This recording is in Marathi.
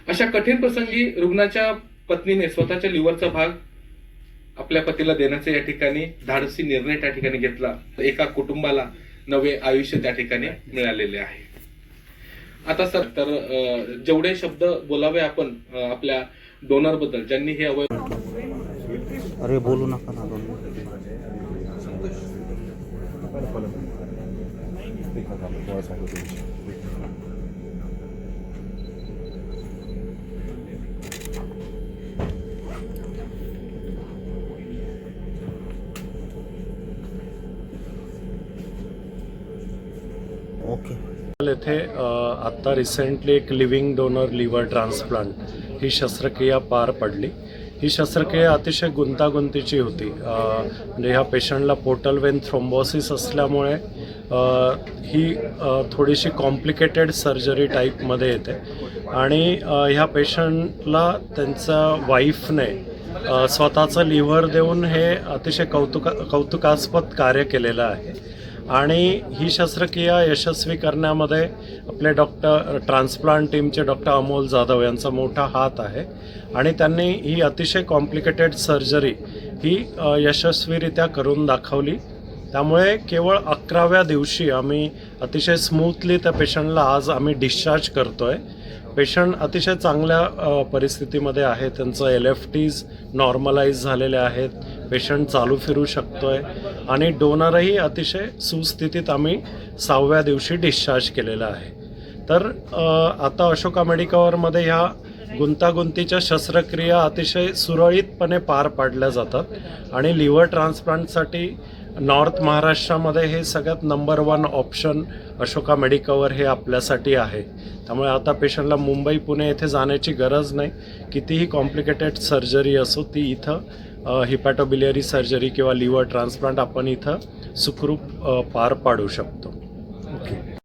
अशा कठीण प्रसंगी रुग्णाच्या पत्नीने स्वतःच्या लिव्हरचा भाग आपल्या पतीला देण्याचा या ठिकाणी धाडसी निर्णय त्या ठिकाणी घेतला. एका कुटुंबाला नवे आयुष्य त्या ठिकाणी मिळालेले आहे. आता सर, तर जेवढे शब्द बोलावे आपण आपल्या डोनर बद्दल, ज्यांनी हे अवयव. अरे बोलू नका ना. ओके. येथे आत्ता रिसेंटली एक लिव्हिंग डोनर लिव्हर ट्रान्सप्लांट ही शस्त्रक्रिया पार पडली. ही शस्त्रक्रिया अतिशय गुंतागुंतीची होती. म्हणजे ह्या पेशंटला पोर्टल वेन थ्रोम्बोसिस असल्यामुळे ही थोडीशी कॉम्प्लिकेटेड सर्जरी टाईपमध्ये येते आणि ह्या पेशंटला त्यांच्या वाईफने स्वतःचं लिव्हर देऊन हे अतिशय कौतुकास्पद कार्य केलेलं आहे. आणि ही शस्त्रक्रिया यशस्वी करण्यामध्ये आपले ट्रान्सप्लांट टीमचे डॉक्टर अमोल जाधव यांचा मोठा हात आहे आणि त्यांनी ही अतिशय कॉम्प्लिकेटेड सर्जरी ही यशस्वीरित्या करून दाखवली. त्यामुळे केवळ 11व्या दिवशी आम्ही अतिशय स्मूथली त्या पेशंटला आज आम्ही डिस्चार्ज करतो आहे. पेशंट अतिशय चांगल्या परिस्थितीमध्ये आहे. त्यांचं LFTs नॉर्मलाइज झालेले आहेत. पेशंट चालू फिरू शकतो आहे आणि डोनरही अतिशय सुस्थितीत आम्ही 6व्या दिवशी डिस्चार्ज केलेला आहे. तर आता अशोका मेडिकवरमध्ये ह्या गुंतागुंतीच्या शस्त्रक्रिया अतिशय सुरळीतपणे पार पाडल्या जातात आणि लिव्हर ट्रान्सप्लांटसाठी नॉर्थ महाराष्ट्रामध्ये हे सगळ्यात नंबर 1 ऑप्शन अशोका मेडिकवर हे आपल्यासाठी आहे. त्यामुळे आता पेशंटला मुंबई पुणे येथे जाण्याची गरज नाही. कितीही कॉम्प्लिकेटेड सर्जरी असो ती इथं हिपॅटोबिलियरी सर्जरी किंवा लिव्हर ट्रान्सप्लांट आपण इथं सुखरूप पार पाडू शकतो. ओके.